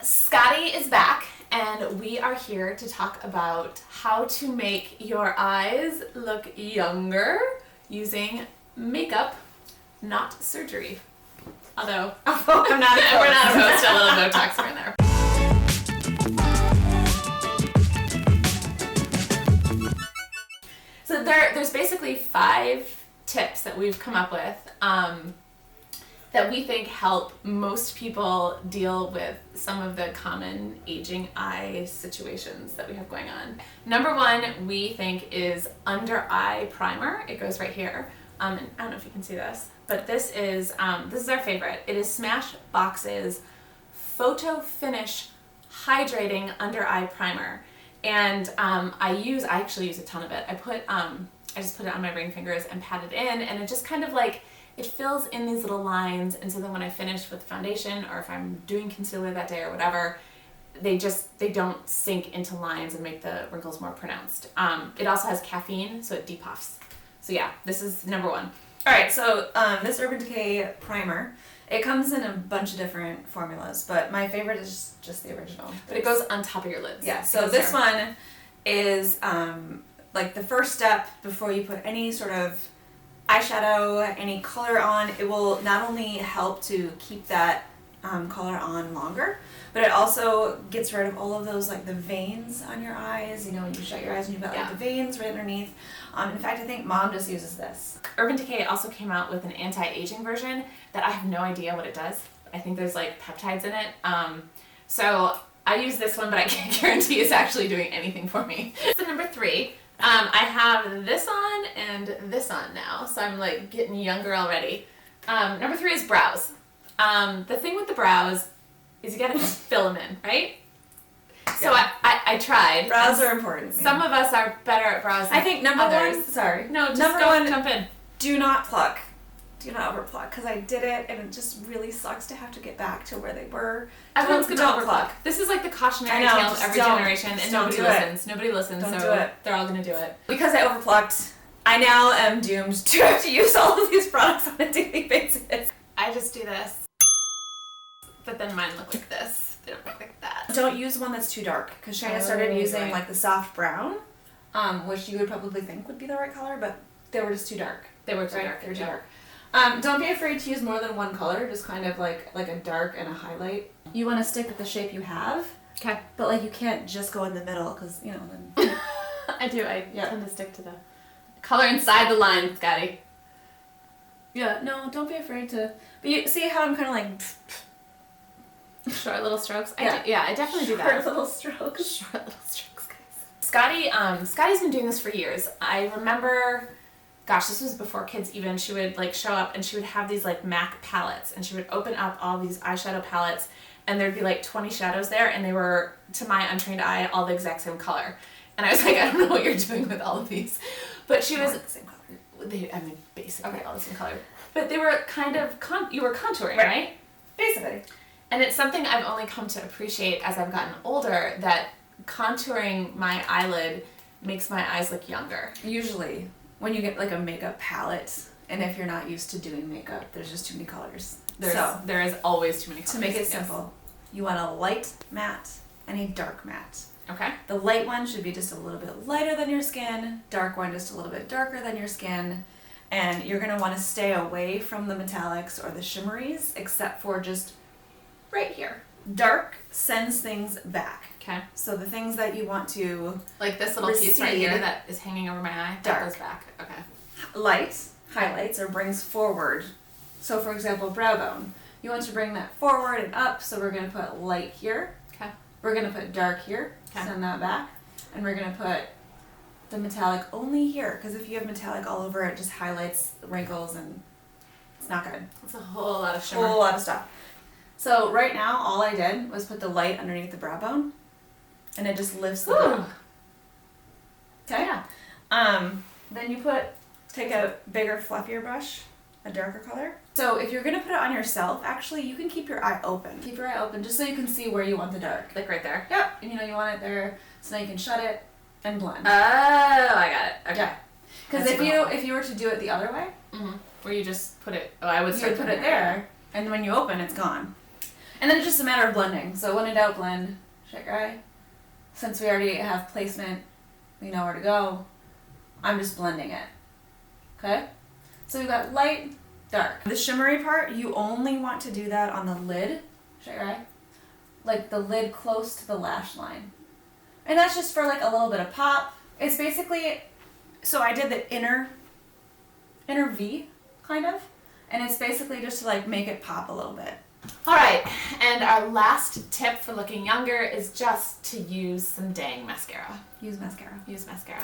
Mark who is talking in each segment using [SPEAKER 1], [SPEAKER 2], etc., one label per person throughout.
[SPEAKER 1] Scotty is back, and we are here to talk about how to make your eyes look younger using makeup, not surgery. Although I'm not opposed. We're not opposed to a little Botox here and there. So there's basically 5 tips that we've come up with that we think help most people deal with some of the common aging eye situations that we have going on. Number 1, we think, is under eye primer. It goes right here. And I don't know if you can see this, but this is our favorite. It is Smashbox's Photo Finish Hydrating Under Eye Primer. And I actually use a ton of it. I just put it on my ring fingers and pat it in, and it just kind of like, it fills in these little lines, and so then when I finish with foundation, or if I'm doing concealer that day or whatever, they don't sink into lines and make the wrinkles more pronounced. It also has caffeine, so it depuffs. So yeah, this is number 1.
[SPEAKER 2] Alright, so this Urban Decay primer, it comes in a bunch of different formulas, but my favorite is just the original.
[SPEAKER 1] But it goes on top of your lids.
[SPEAKER 2] Yeah, so this one is like the first step before you put any sort of eyeshadow, any color on. It will not only help to keep that color on longer, but it also gets rid of all of those, like the veins on your eyes. You know, when you shut your eyes and you've got like the veins right underneath. In fact, I think Mom just uses this.
[SPEAKER 1] Urban Decay also came out with an anti-aging version that I have no idea what it does. I think there's like peptides in it. So I use this one, but I can't guarantee it's actually doing anything for me. So number 3, I have this on and this on now, so I'm like getting younger already. Number 3 is brows. The thing with the brows is you gotta fill them in, right? So I tried.
[SPEAKER 2] Brows are important.
[SPEAKER 1] Some of us are better at brows than
[SPEAKER 2] I think number
[SPEAKER 1] others.
[SPEAKER 2] 1, sorry.
[SPEAKER 1] No, just
[SPEAKER 2] number
[SPEAKER 1] go,
[SPEAKER 2] 1,
[SPEAKER 1] jump in.
[SPEAKER 2] Do not pluck. Do not overpluck, because I did it and it just really sucks to have to get back to where they were.
[SPEAKER 1] Everyone's gonna overpluck. This is like the cautionary tale of every generation, and nobody listens. Nobody listens, so they're all gonna do it.
[SPEAKER 2] Because I overplucked, I now am doomed to have to use all of these products on a daily basis.
[SPEAKER 1] I just do this, but then mine look like this. They don't look like that.
[SPEAKER 2] Don't use one that's too dark, because Shayna started using like the soft brown, which you would probably think would be the right color, but they were just too dark.
[SPEAKER 1] They were too dark.
[SPEAKER 2] They were too dark. Don't be afraid to use more than one color, just kind of like a dark and a highlight. You want to stick with the shape you have.
[SPEAKER 1] Okay.
[SPEAKER 2] But like you can't just go in the middle, because, you know, then...
[SPEAKER 1] I do. I tend to stick to the color inside the line, Scotty.
[SPEAKER 2] Yeah, no, don't be afraid to... But you see how I'm kind of like...
[SPEAKER 1] Short little strokes? I definitely do that.
[SPEAKER 2] Short little strokes.
[SPEAKER 1] Short little strokes, guys. Scotty's been doing this for years. I remember... Gosh, this was before kids even. She would like show up and she would have these like MAC palettes, and she would open up all these eyeshadow palettes, and there'd be like 20 shadows there, and they were, to my untrained eye, all the exact same color. And I was like, I don't know what you're doing with all of these. But she was...
[SPEAKER 2] the same color.
[SPEAKER 1] Basically all the same color. But they were kind of, you were contouring, right?
[SPEAKER 2] Basically.
[SPEAKER 1] And it's something I've only come to appreciate as I've gotten older, that contouring my eyelid makes my eyes look younger.
[SPEAKER 2] Usually, when you get like a makeup palette, and if you're not used to doing makeup, there's just too many colors.
[SPEAKER 1] There is always too many colors.
[SPEAKER 2] To make it simple, you want a light matte and a dark matte.
[SPEAKER 1] Okay.
[SPEAKER 2] The light one should be just a little bit lighter than your skin, dark one just a little bit darker than your skin, and you're going to want to stay away from the metallics or the shimmeries, except for just right here. Dark sends things back.
[SPEAKER 1] Okay.
[SPEAKER 2] So the things that you want to
[SPEAKER 1] like this little piece right here that is hanging over my eye, that goes back. Okay.
[SPEAKER 2] Light highlights or brings forward. So for example, brow bone. You want to bring that forward and up, so we're going to put light here.
[SPEAKER 1] Okay.
[SPEAKER 2] We're going to put dark here, send that back, and we're going to put the metallic only here, because if you have metallic all over, it just highlights the wrinkles and it's not good.
[SPEAKER 1] It's a whole lot of shimmer.
[SPEAKER 2] Whole lot of stuff. So right now, all I did was put the light underneath the brow bone, and it just lifts the brow. Okay.
[SPEAKER 1] Yeah.
[SPEAKER 2] Then you take a bigger, fluffier brush, a darker color. So if you're gonna put it on yourself, actually, you can keep your eye open. Keep your eye open just so you can see where you want the dark.
[SPEAKER 1] Like right there.
[SPEAKER 2] Yep. And you want it there, so now you can shut it and blend.
[SPEAKER 1] Oh, I got it. Okay.
[SPEAKER 2] Yeah. Because if you were to do it the other way,
[SPEAKER 1] where you just put it, I would
[SPEAKER 2] put it there, and when you open, it's gone. And then it's just a matter of blending. So when in doubt, blend. Shake your eye. Since we already have placement, we know where to go. I'm just blending it. Okay? So we've got light, dark. The shimmery part, you only want to do that on the lid. Shake your eye. Like the lid close to the lash line. And that's just for like a little bit of pop. It's basically, so I did the inner V, kind of. And it's basically just to like make it pop a little bit.
[SPEAKER 1] All right, and our last tip for looking younger is just to use some dang mascara.
[SPEAKER 2] Use mascara.
[SPEAKER 1] Use mascara.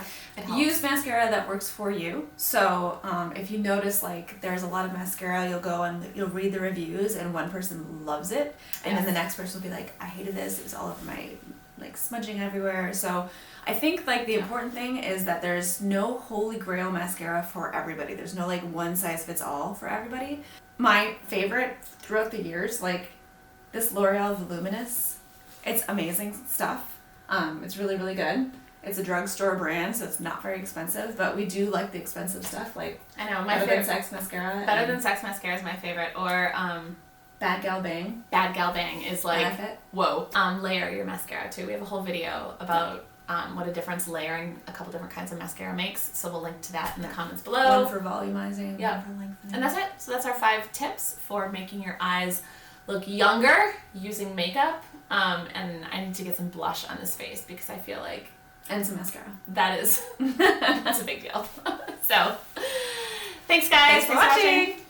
[SPEAKER 2] Use mascara that works for you. So if you notice like there's a lot of mascara, you'll go and you'll read the reviews and one person loves it. And then the next person will be like, I hated this. It was all over my, like smudging everywhere. So I think like the important thing is that there's no holy grail mascara for everybody. There's no like one size fits all for everybody. My favorite throughout the years, like this L'Oreal Voluminous, it's amazing stuff. It's really, really good. It's a drugstore brand, so it's not very expensive, but we do like the expensive stuff. Like
[SPEAKER 1] I know my
[SPEAKER 2] Better
[SPEAKER 1] favorite
[SPEAKER 2] Than Sex mascara.
[SPEAKER 1] Better Than Sex mascara is my favorite, or
[SPEAKER 2] Bad Gal Bang.
[SPEAKER 1] Bad Gal Bang is like
[SPEAKER 2] Benefit.
[SPEAKER 1] whoa. Layer your mascara too. We have a whole video about what a difference layering a couple different kinds of mascara makes. So we'll link to that in the comments below.
[SPEAKER 2] One for volumizing,
[SPEAKER 1] yeah.
[SPEAKER 2] one for lengthening.
[SPEAKER 1] And that's it. So that's our 5 tips for making your eyes look younger using makeup. And I need to get some blush on this face because I feel like
[SPEAKER 2] And some mascara.
[SPEAKER 1] that is that's a big deal. So thanks guys.
[SPEAKER 2] Thanks for watching.